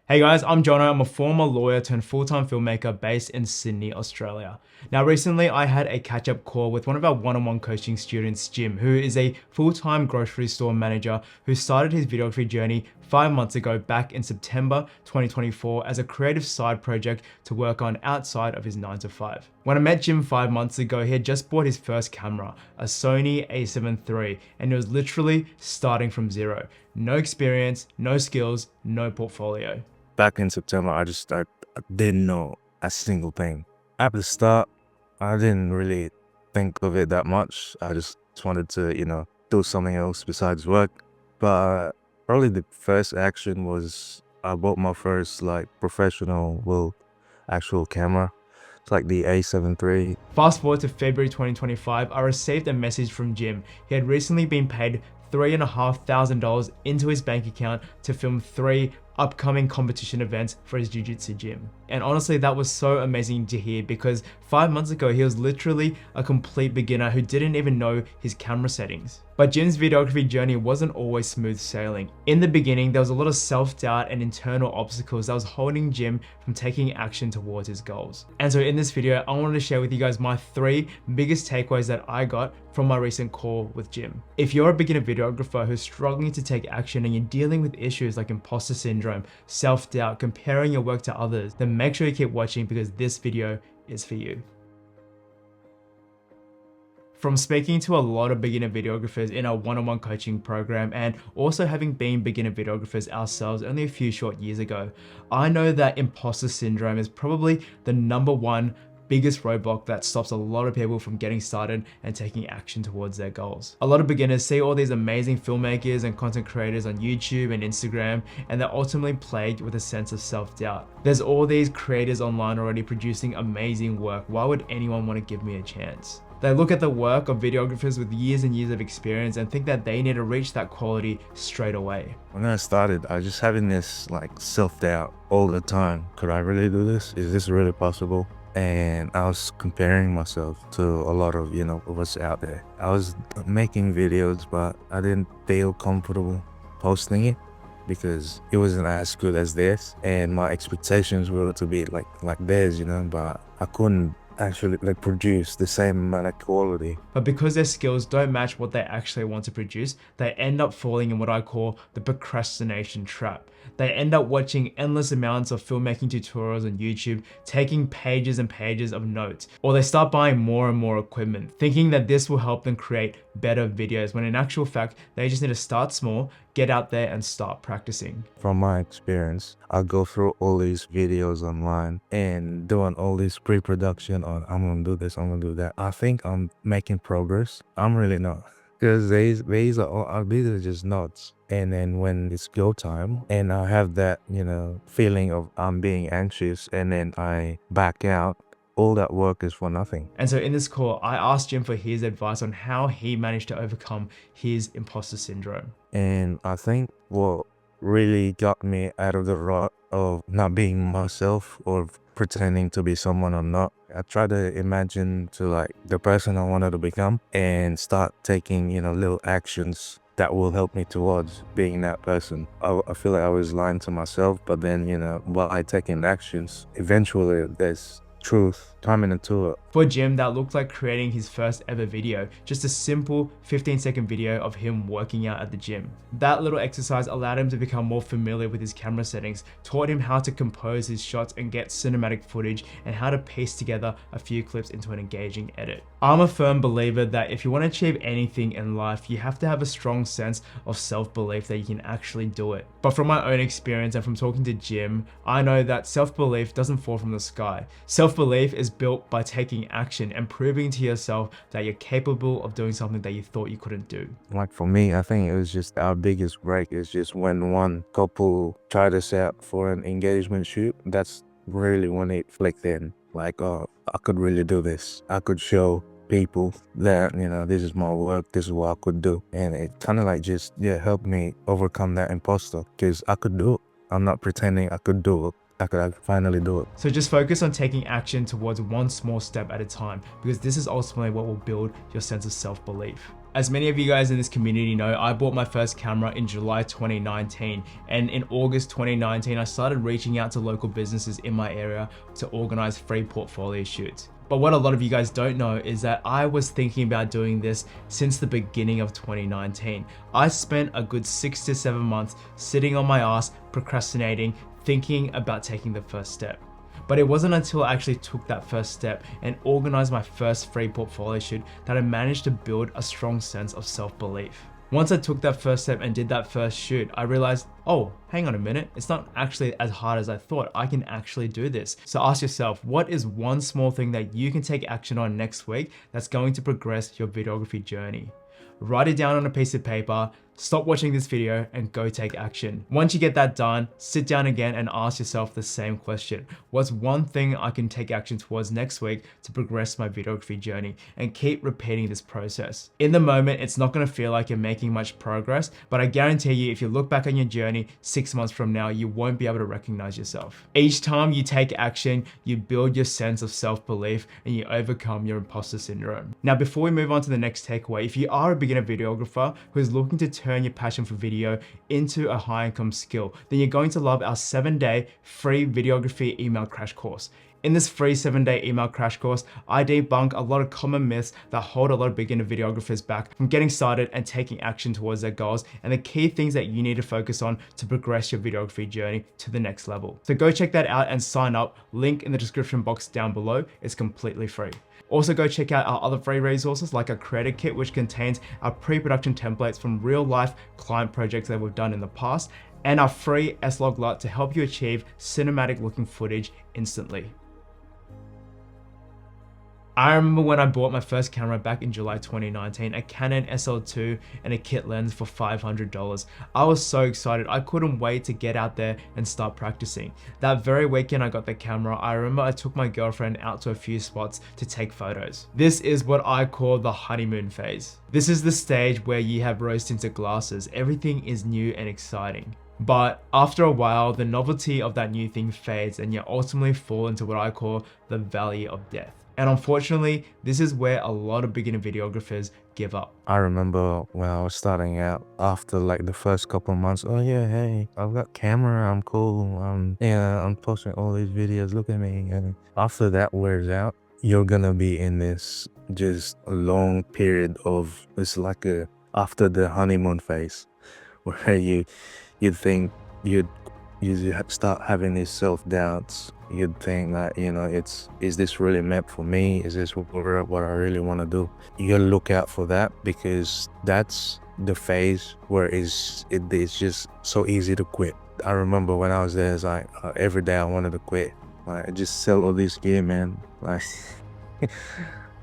Hey guys, I'm Jono. I'm a former lawyer turned full-time filmmaker based in Sydney, Australia. Now recently I had a catch-up call with one of our one-on-one coaching students, Jim, who is a full-time grocery store manager who started his videography journey 5 months ago back in September 2024 as a creative side project to work on outside of his 9 to 5. When I met Jim 5 months ago, he had just bought his first camera, a Sony a7 III, and he was literally starting from zero. No experience, no skills, no portfolio. Back in September, I didn't know a single thing. At the start, I didn't really think of it that much. I just wanted to, do something else besides work. But probably the first action was I bought my first professional, actual camera. It's like the A7 III. Fast forward to February 2025, I received a message from Jim. He had recently been paid $3,500 into his bank account to film 3 upcoming competition events for his jiu-jitsu gym. And honestly, that was so amazing to hear because 5 months ago, he was literally a complete beginner who didn't even know his camera settings. But Jim's videography journey wasn't always smooth sailing. In the beginning, there was a lot of self-doubt and internal obstacles that was holding Jim from taking action towards his goals. And so in this video, I wanted to share with you guys my 3 biggest takeaways that I got from my recent call with Jim. If you're a beginner videographer who's struggling to take action and you're dealing with issues like imposter syndrome, self-doubt, comparing your work to others, then make sure you keep watching because this video is for you. From speaking to a lot of beginner videographers in our one-on-one coaching program and also having been beginner videographers ourselves only a few short years ago, I know that imposter syndrome is probably the #1 biggest roadblock that stops a lot of people from getting started and taking action towards their goals. A lot of beginners see all these amazing filmmakers and content creators on YouTube and Instagram, and they're ultimately plagued with a sense of self-doubt. There's all these creators online already producing amazing work. Why would anyone want to give me a chance? They look at the work of videographers with years and years of experience and think that they need to reach that quality straight away. When I started, I was just having this self-doubt all the time. Could I really do this? Is this really possible? And I was comparing myself to a lot of, what's out there. I was making videos, but I didn't feel comfortable posting it because it wasn't as good as theirs. And my expectations were to be like theirs, but I couldn't actually produce the same amount of quality. But because their skills don't match what they actually want to produce, they end up falling in what I call the procrastination trap. They end up watching endless amounts of filmmaking tutorials on YouTube, taking pages and pages of notes, or they start buying more and more equipment, thinking that this will help them create better videos, when in actual fact, they just need to start small, get out there and start practicing. From my experience, I go through all these videos online and doing all this pre-production on I'm gonna do this, I'm gonna do that. I think I'm making progress. I'm really not. Because these are just notes. And then when it's go time and I have that, feeling of I'm being anxious and then I back out, all that work is for nothing. And so in this call, I asked Jim for his advice on how he managed to overcome his imposter syndrome. And I think what really got me out of the rut of not being myself or pretending to be someone I'm not, I try to imagine to the person I wanted to become and start taking, little actions that will help me towards being that person. I feel like I was lying to myself, but then, while I taking actions, eventually there's truth coming into it. For Jim, that looked like creating his first ever video, just a simple 15-second video of him working out at the gym. That little exercise allowed him to become more familiar with his camera settings, taught him how to compose his shots and get cinematic footage, and how to piece together a few clips into an engaging edit. I'm a firm believer that if you want to achieve anything in life, you have to have a strong sense of self-belief that you can actually do it. But from my own experience and from talking to Jim, I know that self-belief doesn't fall from the sky. Self-belief is built by taking action and proving to yourself that you're capable of doing something that you thought you couldn't do. Like for me, I think it was just our biggest break is just when one couple tried us out for an engagement shoot. That's really when it clicked in. Oh, I could really do this. I could show people that, this is my work, this is what I could do. And it kind of just helped me overcome that imposter because I could do it. I'm not pretending I could do it. I could finally do it. So just focus on taking action towards one small step at a time, because this is ultimately what will build your sense of self-belief. As many of you guys in this community know, I bought my first camera in July 2019, and in August 2019, I started reaching out to local businesses in my area to organize free portfolio shoots. But what a lot of you guys don't know is that I was thinking about doing this since the beginning of 2019. I spent a good 6 to 7 months sitting on my ass, procrastinating, thinking about taking the first step. But it wasn't until I actually took that first step and organized my first free portfolio shoot that I managed to build a strong sense of self-belief. Once I took that first step and did that first shoot, I realized, oh, hang on a minute, it's not actually as hard as I thought. I can actually do this. So ask yourself, what is one small thing that you can take action on next week that's going to progress your videography journey? Write it down on a piece of paper, stop watching this video and go take action. Once you get that done, sit down again and ask yourself the same question. What's one thing I can take action towards next week to progress my videography journey? And keep repeating this process. In the moment, it's not gonna feel like you're making much progress, but I guarantee you, if you look back on your journey 6 months from now, you won't be able to recognize yourself. Each time you take action, you build your sense of self-belief and you overcome your imposter syndrome. Now, before we move on to the next takeaway, if you are a beginner videographer who is looking to turn your passion for video into a high income skill, then you're going to love our 7-day free videography email crash course. In this free 7-day email crash course, I debunk a lot of common myths that hold a lot of beginner videographers back from getting started and taking action towards their goals, and the key things that you need to focus on to progress your videography journey to the next level. So go check that out and sign up. Link in the description box down below. It's completely free. Also go check out our other free resources like our creator kit, which contains our pre-production templates from real life client projects that we've done in the past, and our free S-Log LUT to help you achieve cinematic looking footage instantly. I remember when I bought my first camera back in July 2019, a Canon SL2 and a kit lens for $500. I was so excited, I couldn't wait to get out there and start practicing. That very weekend I got the camera, I remember I took my girlfriend out to a few spots to take photos. This is what I call the honeymoon phase. This is the stage where you have rose tinted glasses, everything is new and exciting. But after a while, the novelty of that new thing fades and you ultimately fall into what I call the valley of death. And unfortunately, this is where a lot of beginner videographers give up. I remember when I was starting out, after like the first couple of months, oh yeah, hey, I've got camera, I'm cool, I'm posting all these videos, look at me. And after that wears out, you're gonna be in this just long period of, it's like after the honeymoon phase, where you think you start having these self-doubts. You'd think that, is this really meant for me? Is this what I really want to do? You gotta look out for that, because that's the phase where it's just so easy to quit. I remember when I was there, it's like every day I wanted to quit. Like, I just sell all this gear, man. Like,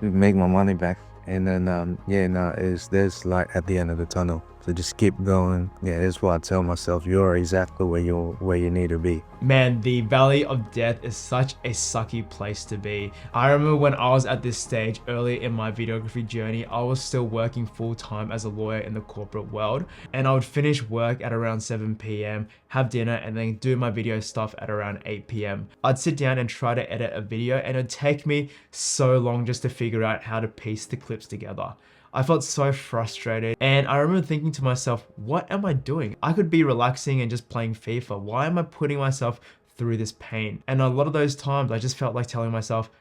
make my money back. And then, there's light at the end of the tunnel. So just keep going. Yeah, that's what I tell myself. You're exactly where you need to be. Man, the valley of death is such a sucky place to be. I remember when I was at this stage early in my videography journey, I was still working full time as a lawyer in the corporate world, and I would finish work at around 7 p.m, have dinner, and then do my video stuff at around 8 p.m. I'd sit down and try to edit a video, and it'd take me so long just to figure out how to piece the clips together. I felt so frustrated, and I remember thinking to myself, what am I doing? I could be relaxing and just playing FIFA. Why am I putting myself through this pain? And a lot of those times I just felt like telling myself,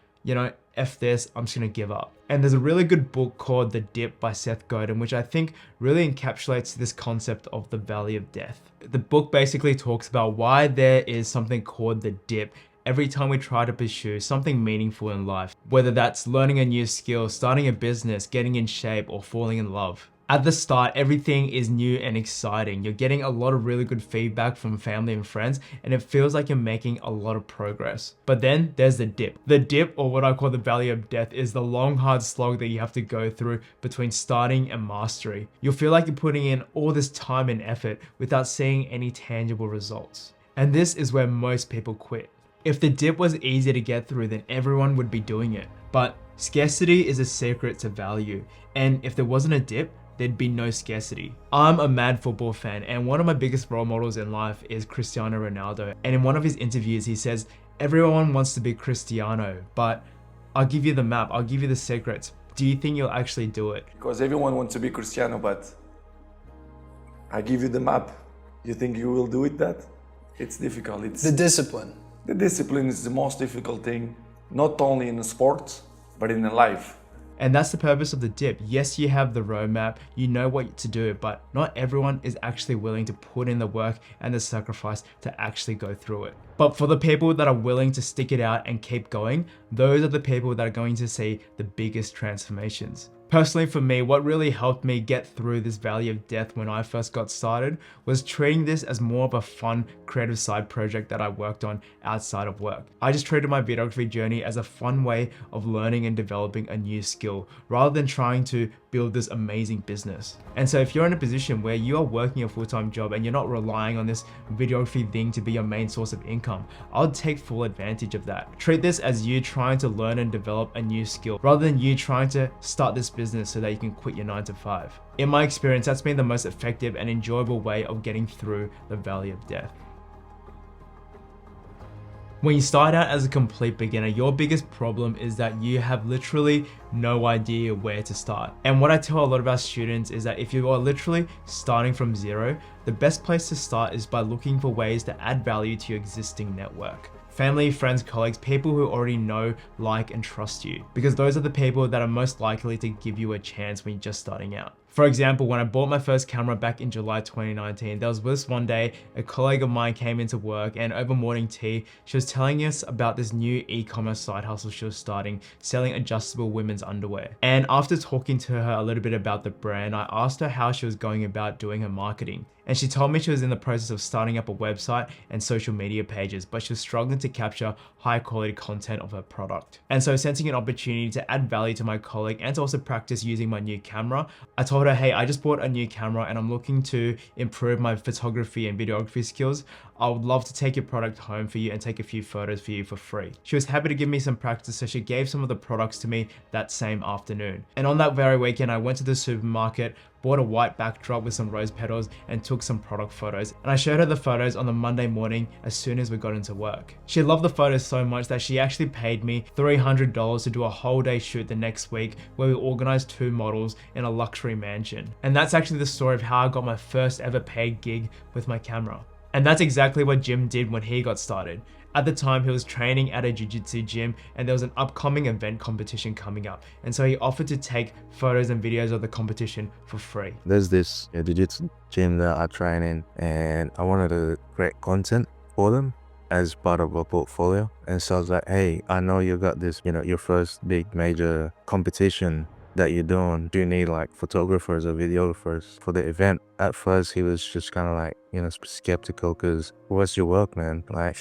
F this, I'm just gonna give up. And there's a really good book called The Dip by Seth Godin, which I think really encapsulates this concept of the valley of death. The book basically talks about why there is something called the dip every time we try to pursue something meaningful in life, whether that's learning a new skill, starting a business, getting in shape, or falling in love. At the start, everything is new and exciting. You're getting a lot of really good feedback from family and friends, and it feels like you're making a lot of progress. But then there's the dip. The dip, or what I call the valley of death, is the long, hard slog that you have to go through between starting and mastery. You'll feel like you're putting in all this time and effort without seeing any tangible results. And this is where most people quit. If the dip was easy to get through, then everyone would be doing it. But scarcity is a secret to value. And if there wasn't a dip, there'd be no scarcity. I'm a mad football fan, and one of my biggest role models in life is Cristiano Ronaldo. And in one of his interviews, he says, everyone wants to be Cristiano, but I'll give you the map, I'll give you the secrets. do you think you'll actually do it? Because everyone wants to be Cristiano, but I give you the map. You think you will do it that? It's difficult. It's The discipline. the discipline is the most difficult thing, not only in the sports, but in the life. And that's the purpose of the dip. Yes, you have the roadmap, you know what to do, but not everyone is actually willing to put in the work and the sacrifice to actually go through it. But for the people that are willing to stick it out and keep going, those are the people that are going to see the biggest transformations. Personally for me, what really helped me get through this valley of death when I first got started was treating this as more of a fun, creative side project that I worked on outside of work. I just treated my videography journey as a fun way of learning and developing a new skill, rather than trying to build this amazing business. And so if you're in a position where you are working a full-time job and you're not relying on this videography thing to be your main source of income, I would take full advantage of that. Treat this as you trying to learn and develop a new skill, rather than you trying to start this business so that you can quit your 9 to 5. In my experience, that's been the most effective and enjoyable way of getting through the valley of death. When you start out as a complete beginner, your biggest problem is that you have literally no idea where to start. And what I tell a lot of our students is that if you are literally starting from zero, the best place to start is by looking for ways to add value to your existing network. Family, friends, colleagues, people who already know, like, and trust you, because those are the people that are most likely to give you a chance when you're just starting out. For example, when I bought my first camera back in July 2019, there was this one day, a colleague of mine came into work and over morning tea, she was telling us about this new e-commerce side hustle she was starting, selling adjustable women's underwear. And after talking to her a little bit about the brand, I asked her how she was going about doing her marketing. And she told me she was in the process of starting up a website and social media pages, but she was struggling to capture high quality content of her product. And so sensing an opportunity to add value to my colleague and to also practice using my new camera, I told her, hey, I just bought a new camera and I'm looking to improve my photography and videography skills. I would love to take your product home for you and take a few photos for you for free. She was happy to give me some practice, so she gave some of the products to me that same afternoon. And on that very weekend, I went to the supermarket, bought a white backdrop with some rose petals and took some product photos. And I showed her the photos on the Monday morning as soon as we got into work. She loved the photos so much that she actually paid me $300 to do a whole day shoot the next week where we organized 2 models in a luxury mansion. And that's actually the story of how I got my first ever paid gig with my camera. And that's exactly what Jim did when he got started. At the time, he was training at a jiu-jitsu gym and there was an upcoming event competition coming up. And so he offered to take photos and videos of the competition for free. There's this jiu-jitsu gym that I train in, and I wanted to create content for them as part of a portfolio. And so I was like, hey, I know you got this, your first big major competition that you're doing. Do you need like photographers or videographers for the event? At first, he was just kind of like, skeptical because what's your work, man? Like,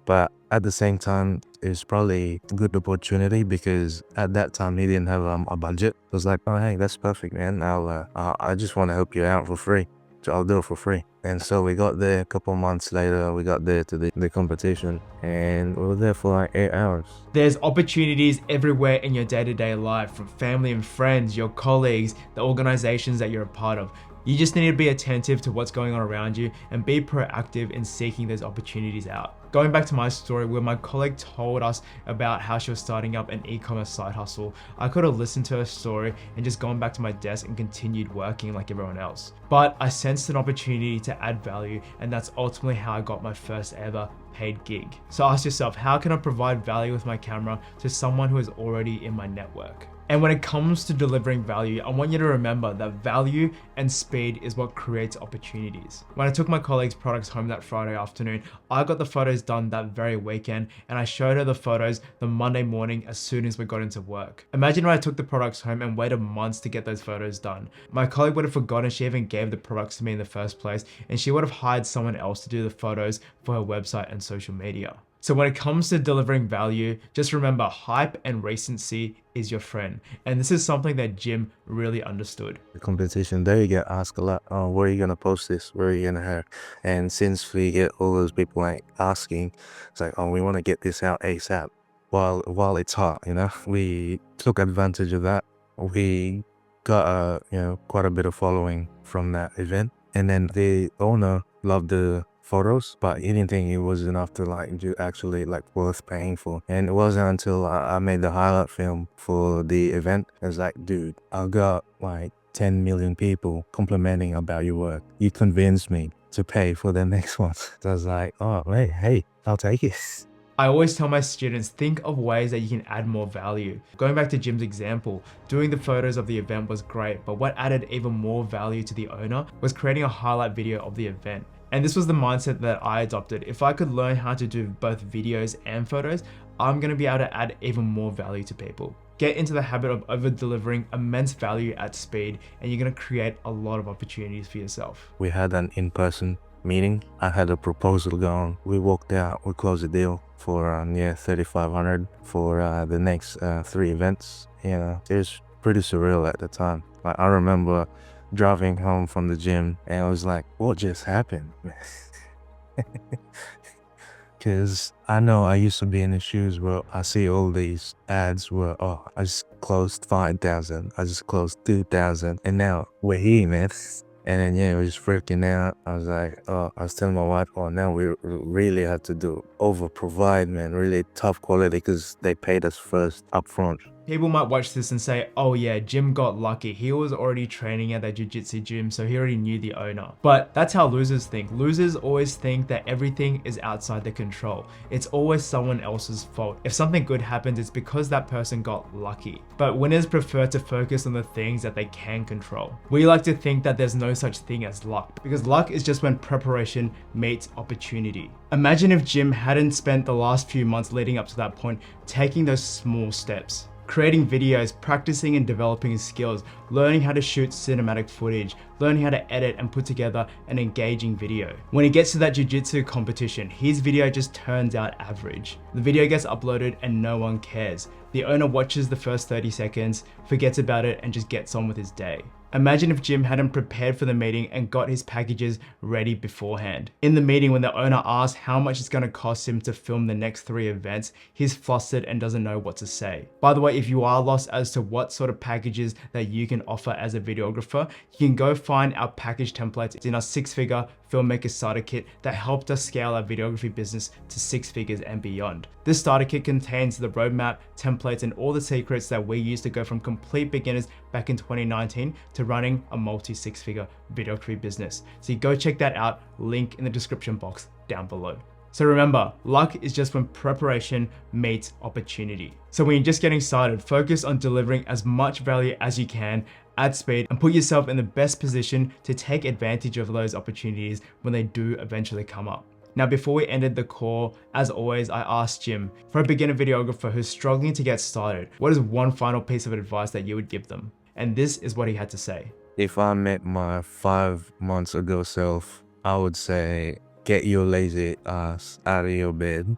but at the same time, it's probably a good opportunity because at that time he didn't have a budget. I was like, oh, hey, that's perfect, man. I just want to help you out for free. So I'll do it for free. And so we got there a couple months later, we got there to the competition and we were there for like 8 hours. There's opportunities everywhere in your day-to-day life, from family and friends, your colleagues, the organizations that you're a part of. You just need to be attentive to what's going on around you and be proactive in seeking those opportunities out. Going back to my story where my colleague told us about how she was starting up an e-commerce side hustle, I could have listened to her story and just gone back to my desk and continued working like everyone else. But I sensed an opportunity to add value, and that's ultimately how I got my first ever paid gig. So ask yourself, how can I provide value with my camera to someone who is already in my network? And when it comes to delivering value, I want you to remember that value and speed is what creates opportunities. When I took my colleague's products home that Friday afternoon, I got the photos done that very weekend and I showed her the photos the Monday morning as soon as we got into work. Imagine when I took the products home and waited months to get those photos done. My colleague would have forgotten she even gave the products to me in the first place, and she would have hired someone else to do the photos for her website and social media. So when it comes to delivering value, just remember hype and recency is your friend. And this is something that Jim really understood. The competition, there you get asked a lot, oh, where are you going to post this? Where are you going to have? And since we get all those people like asking, it's like, oh, we want to get this out ASAP while it's hot, we took advantage of that. We got quite a bit of following from that event. And then the owner loved the photos, but he didn't think it was enough to like actually like worth paying for. And it wasn't until I made the highlight film for the event, I was like, dude, I got like 10 million people complimenting about your work. You convinced me to pay for the next one. So I was like, oh, hey, I'll take it. I always tell my students, think of ways that you can add more value. Going back to Jim's example, doing the photos of the event was great, but what added even more value to the owner was creating a highlight video of the event. And this was the mindset that I adopted. If I could learn how to do both videos and photos, I'm gonna be able to add even more value to people. Get into the habit of over-delivering immense value at speed, and you're gonna create a lot of opportunities for yourself. We had an in-person meeting. I had a proposal going. We walked out, we closed the deal for $3,500 for the next 3 events. You know, it was pretty surreal at the time. Like, I remember driving home from the gym and I was like, what just happened? Because I know I used to be in the shoes where I see all these ads where, oh, I just closed 5,000, I just closed 2,000, and now we're here, man. And then, yeah, we was freaking out. I was like, oh, I was telling my wife, oh, now we really had to do over-provide, man, really tough quality because they paid us first up front. People might watch this and say, oh yeah, Jim got lucky. He was already training at that jiu-jitsu gym, so he already knew the owner. But that's how losers think. Losers always think that everything is outside their control. It's always someone else's fault. If something good happens, it's because that person got lucky. But winners prefer to focus on the things that they can control. We like to think that there's no such thing as luck, because luck is just when preparation meets opportunity. Imagine if Jim hadn't spent the last few months leading up to that point taking those small steps. Creating videos, practicing and developing his skills, learning how to shoot cinematic footage, learning how to edit and put together an engaging video. When he gets to that jiu-jitsu competition, his video just turns out average. The video gets uploaded and no one cares. The owner watches the first 30 seconds, forgets about it, and just gets on with his day. Imagine if Jim hadn't prepared for the meeting and got his packages ready beforehand. In the meeting, when the owner asks how much it's going to cost him to film the next 3 events, he's flustered and doesn't know what to say. By the way, if you are lost as to what sort of packages that you can offer as a videographer, you can go find our package templates in our 6-figure filmmaker starter kit that helped us scale our videography business to 6 figures and beyond. This starter kit contains the roadmap, templates, and all the secrets that we used to go from complete beginners back in 2019 to running a multi 6-figure videography business. So you go check that out, link in the description box down below. So remember, luck is just when preparation meets opportunity. So when you're just getting started, focus on delivering as much value as you can at speed and put yourself in the best position to take advantage of those opportunities when they do eventually come up. Now, before we ended the call, as always, I asked Jim, for a beginner videographer who's struggling to get started, what is one final piece of advice that you would give them? And this is what he had to say. If I met my 5 months ago self, I would say, get your lazy ass out of your bed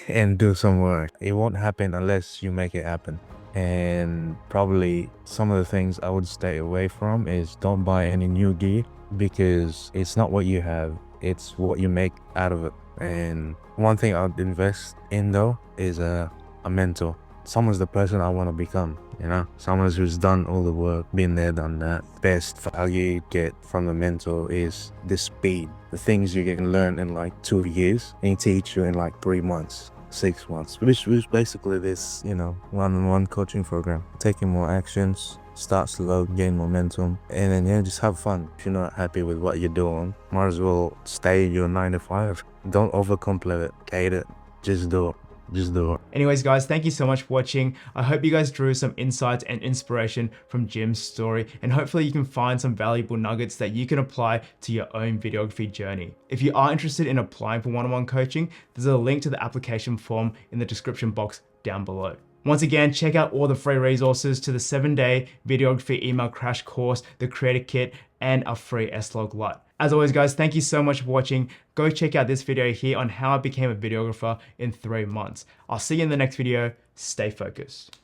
and do some work. It won't happen unless you make it happen. And probably some of the things I would stay away from is don't buy any new gear, because it's not what you have, it's what you make out of it. And one thing I'd invest in though is a mentor. Someone's the person I want to become, you know? Someone who's done all the work, been there, done that. Best value you get from the mentor is the speed. The things you can learn in like 2 years and he teach you in like 3 months, 6 months, which was basically this, you know, one-on-one coaching program. Taking more actions, start slow, gain momentum, and then yeah, just have fun. If you're not happy with what you're doing, might as well stay in your 9 to 5. Don't overcomplicate it. Just do it. Just do it. Anyways, guys, thank you so much for watching. I hope you guys drew some insights and inspiration from Jim's story, and hopefully you can find some valuable nuggets that you can apply to your own videography journey. If you are interested in applying for one-on-one coaching, there's a link to the application form in the description box down below. Once again, check out all the free resources to the 7-day videography email crash course, the creator kit, and a free S-Log LUT. As always, guys, thank you so much for watching. Go check out this video here on how I became a videographer in 3 months. I'll see you in the next video. Stay focused.